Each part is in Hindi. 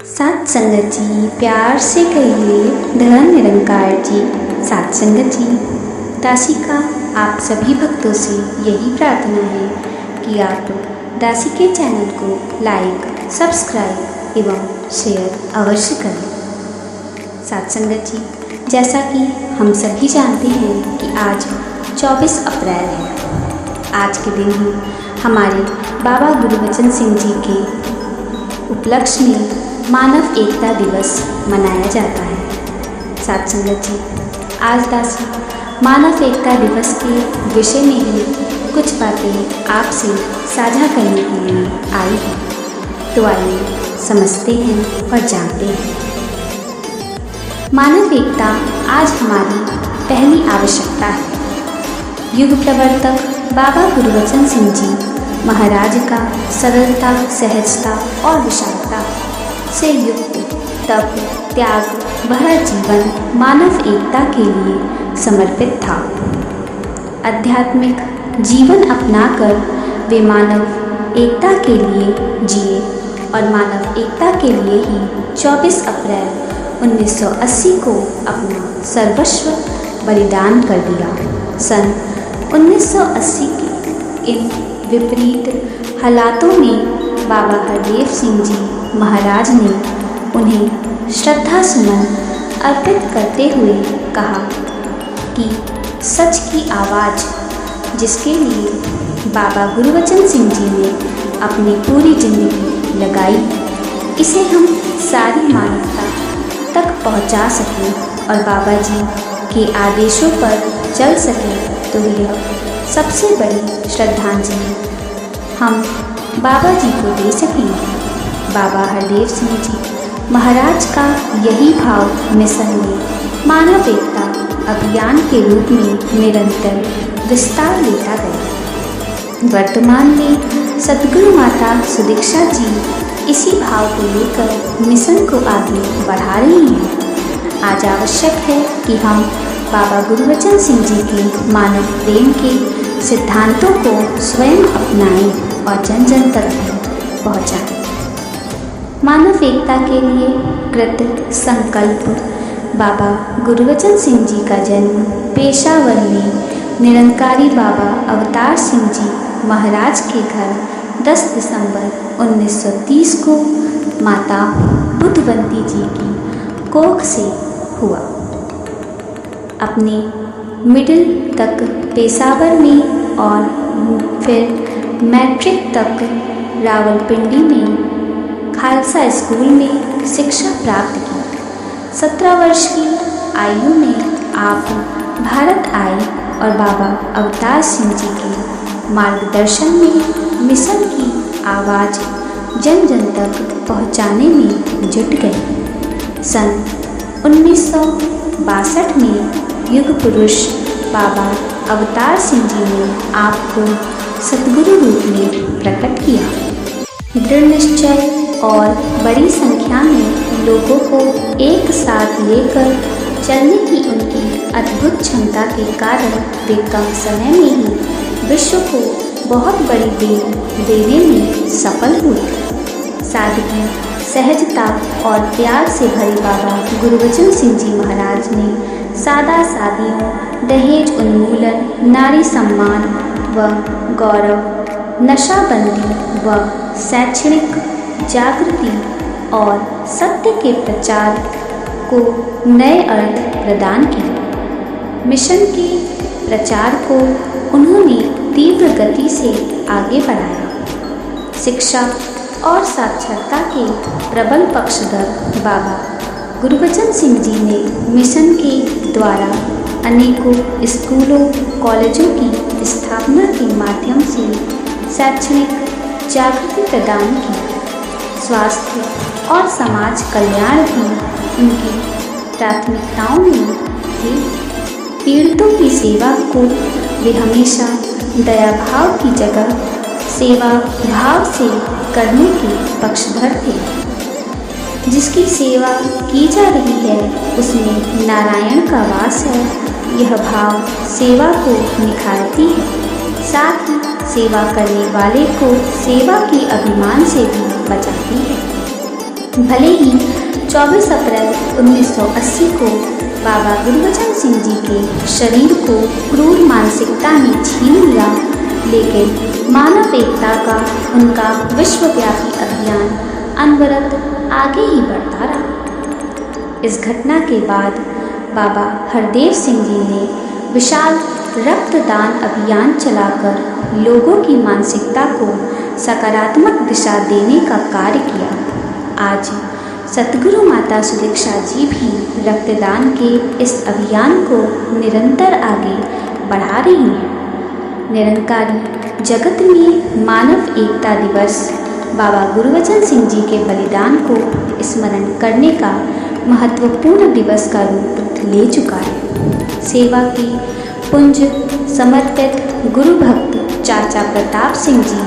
सात संगत जी, प्यार से कहिए धन निरंकार जी। सात संगत जी, दासी का आप सभी भक्तों से यही प्रार्थना है कि आप दासी के चैनल को लाइक, सब्सक्राइब एवं शेयर अवश्य करें। सात संगत जी, जैसा कि हम सभी जानते हैं कि आज 24 अप्रैल है। आज के दिन ही हमारे बाबा गुरुबचन सिंह जी के उपलक्ष्य में मानव एकता दिवस मनाया जाता है। सात संगत जी, आज दासी मानव एकता दिवस के विषय में ही कुछ बातें आपसे साझा करने के लिए आई है, तो आइए समझते हैं और जानते हैं। मानव एकता आज हमारी पहली आवश्यकता है। युग प्रवर्तक बाबा गुरुबचन सिंह जी महाराज का सरलता, सहजता और विशालता से युक्त तप, त्याग भरा जीवन मानव एकता के लिए समर्पित था। आध्यात्मिक जीवन अपनाकर वे मानव एकता के लिए जिए और मानव एकता के लिए ही 24 अप्रैल 1980 को अपना सर्वस्व बलिदान कर दिया। सन 1980 के इन विपरीत हालातों में बाबा हरदेव सिंह जी महाराज ने उन्हें श्रद्धा सुमन अर्पित करते हुए कहा कि सच की आवाज़, जिसके लिए बाबा गुरुबचन सिंह जी ने अपनी पूरी जिंदगी लगाई, इसे हम सारी मानवता तक पहुंचा सकें और बाबा जी के आदेशों पर चल सकें, तो यह सबसे बड़ी श्रद्धांजलि हम बाबा जी को दे सकेंगे। बाबा हरदेव सिंह जी महाराज का यही भाव मिशन में मानव एकता अभियान के रूप में निरंतर विस्तार लेता गया। वर्तमान में सद्गुरु माता सुदीक्षा जी इसी भाव को लेकर मिशन को आगे बढ़ा रही हैं। आज आवश्यक है कि हम बाबा गुरुबचन सिंह जी के मानव प्रेम के सिद्धांतों को स्वयं अपनाएं और जन जन तक भी पहुँचाएं। मानव एकता के लिए कृत संकल्प बाबा गुरुबचन सिंह जी का जन्म पेशावर में निरंकारी बाबा अवतार सिंह जी महाराज के घर 10 दिसंबर 1930 को माता बुद्धवंती जी की कोख से हुआ। अपने मिडिल तक पेशावर में और फिर मैट्रिक तक रावलपिंडी में खालसा स्कूल में शिक्षा प्राप्त की। 17 वर्ष की आयु में आप भारत आए और बाबा अवतार सिंह जी के मार्गदर्शन में मिशन की आवाज़ जन जन तक पहुंचाने में जुट गए। सन 1962 में युग पुरुष बाबा अवतार सिंह जी ने आपको सद्गुरु रूप में प्रकट किया। दृढ़ निश्चय और बड़ी संख्या में लोगों को एक साथ लेकर चलने की उनकी अद्भुत क्षमता के कारण वे कम समय में ही विश्व को बहुत बड़ी देन देने में सफल हुए। सादगी, सहजता और प्यार से भरे बाबा गुरुबचन सिंह जी महाराज ने सादा सादियों, दहेज उन्मूलन, नारी सम्मान व गौरव, नशाबंदी व शैक्षणिक जागृति और सत्य के प्रचार को नए अर्थ प्रदान किए। मिशन के प्रचार को उन्होंने तीव्र गति से आगे बढ़ाया। शिक्षा और साक्षरता के प्रबल पक्षधर बाबा गुरुबचन सिंह जी ने मिशन के द्वारा अनेकों स्कूलों, कॉलेजों की स्थापना के माध्यम से शैक्षणिक जागृति प्रदान की। स्वास्थ्य और समाज कल्याण भी उनकी प्राथमिकताओं में थी। पीड़ितों की सेवा को वे हमेशा दया भाव की जगह सेवा भाव से करने के पक्षधर थे। जिसकी सेवा की जा रही है उसमें नारायण का वास है, यह भाव सेवा को निखारती है, साथ ही सेवा करने वाले को सेवा के अभिमान से भी बचाती है। भले ही 24 अप्रैल 1980 को बाबा गुरबचन सिंह जी के शरीर को क्रूर मानसिकता ने छीन लिया, लेकिन मानव एकता का उनका विश्वव्यापी अभियान अनवरत आगे ही बढ़ता रहा। इस घटना के बाद बाबा हरदेव सिंह जी ने विशाल रक्तदान अभियान चलाकर लोगों की मानसिकता को सकारात्मक दिशा देने का कार्य किया। आज सतगुरु माता सुदीक्षा जी भी रक्तदान के इस अभियान को निरंतर आगे बढ़ा रही हैं। निरंकारी जगत में मानव एकता दिवस बाबा गुरबचन सिंह जी के बलिदान को स्मरण करने का महत्वपूर्ण दिवस का रूप ले चुका है। सेवा की पुंज समर्पित गुरु भक्त चाचा प्रताप सिंह जी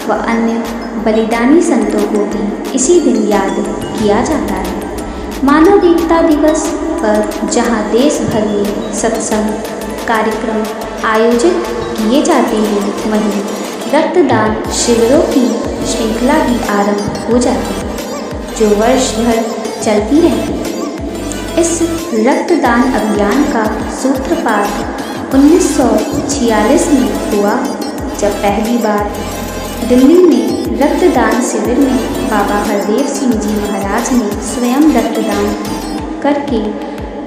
व अन्य बलिदानी संतों को भी इसी दिन याद किया जाता है। मानव एकता दिवस पर जहां देश भर में सत्संग कार्यक्रम आयोजित किए जाते हैं, वहीं रक्तदान शिविरों की श्रृंखला भी आरंभ हो जाती है, जो वर्ष भर चलती रहती है। इस रक्तदान अभियान का सूत्रपात 1946 में हुआ, जब पहली बार दिल्ली में रक्तदान शिविर में बाबा हरदेव सिंह जी महाराज ने स्वयं रक्तदान करके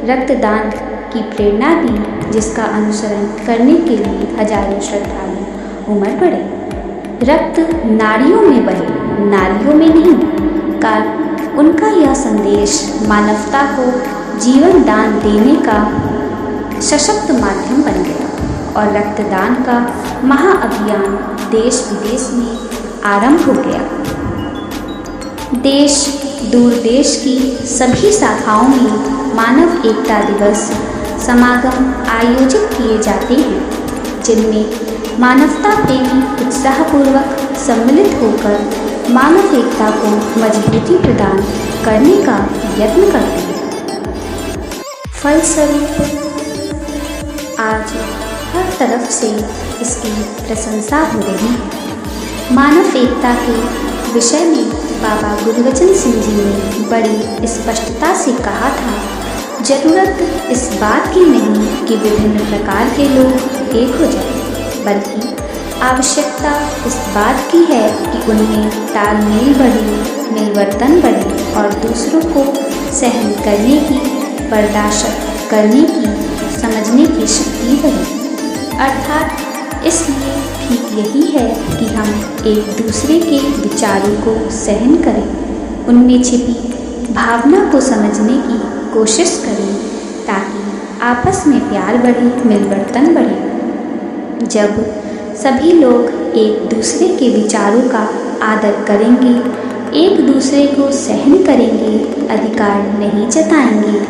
रक्तदान की प्रेरणा दी, जिसका अनुसरण करने के लिए हजारों श्रद्धालु उमड़ पड़े। रक्त नाड़ियों में बहे, नारियों में नहीं का उनका यह संदेश मानवता को जीवन दान देने का सशक्त माध्यम बन गया और रक्तदान का महाअभियान देश विदेश में आरंभ हो गया। देश दूर देश की सभी शाखाओं में मानव एकता दिवस समागम आयोजित किए जाते हैं, जिनमें मानवता प्रेमी उत्साहपूर्वक सम्मिलित होकर मानव एकता को मजबूती प्रदान करने का यत्न करते हैं। फलस्वरूप आज हर तरफ से इसकी प्रशंसा हो रही है। मानव एकता के विषय में बाबा गुरबचन सिंह जी ने बड़ी स्पष्टता से कहा था, जरूरत इस बात की नहीं कि विभिन्न प्रकार के लोग एक हो जाएं, बल्कि आवश्यकता इस बात की है कि उनमें तालमेल बढ़े, मिलवर्तन बढ़े और दूसरों को सहन करने की, बर्दाश्त करने की, समझने की शक्ति बढ़े। अर्थात इसलिए ठीक यही है कि हम एक दूसरे के विचारों को सहन करें, उनमें छिपी भावना को समझने की कोशिश करें, ताकि आपस में प्यार बढ़े, मिलवर्तन बढ़े। जब सभी लोग एक दूसरे के विचारों का आदर करेंगे, एक दूसरे को सहन करेंगे, अधिकार नहीं जताएंगे,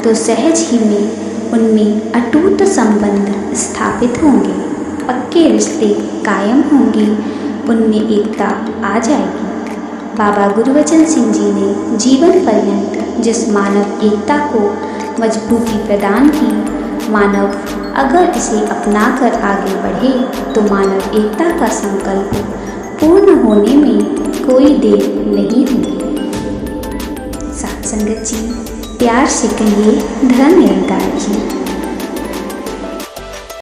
तो सहज ही में उनमें अटूट संबंध स्थापित होंगे, पक्के रिश्ते कायम होंगे, उनमें एकता आ जाएगी। बाबा गुरबचन सिंह जी ने जीवन पर्यंत जिस मानव एकता को मजबूती प्रदान की, मानव अगर इसे अपनाकर आगे बढ़े तो मानव एकता का संकल्प पूर्ण होने में कोई देर नहीं होगी। साथ संगत जी, प्यार से कहिए धर्म निरंकार जी।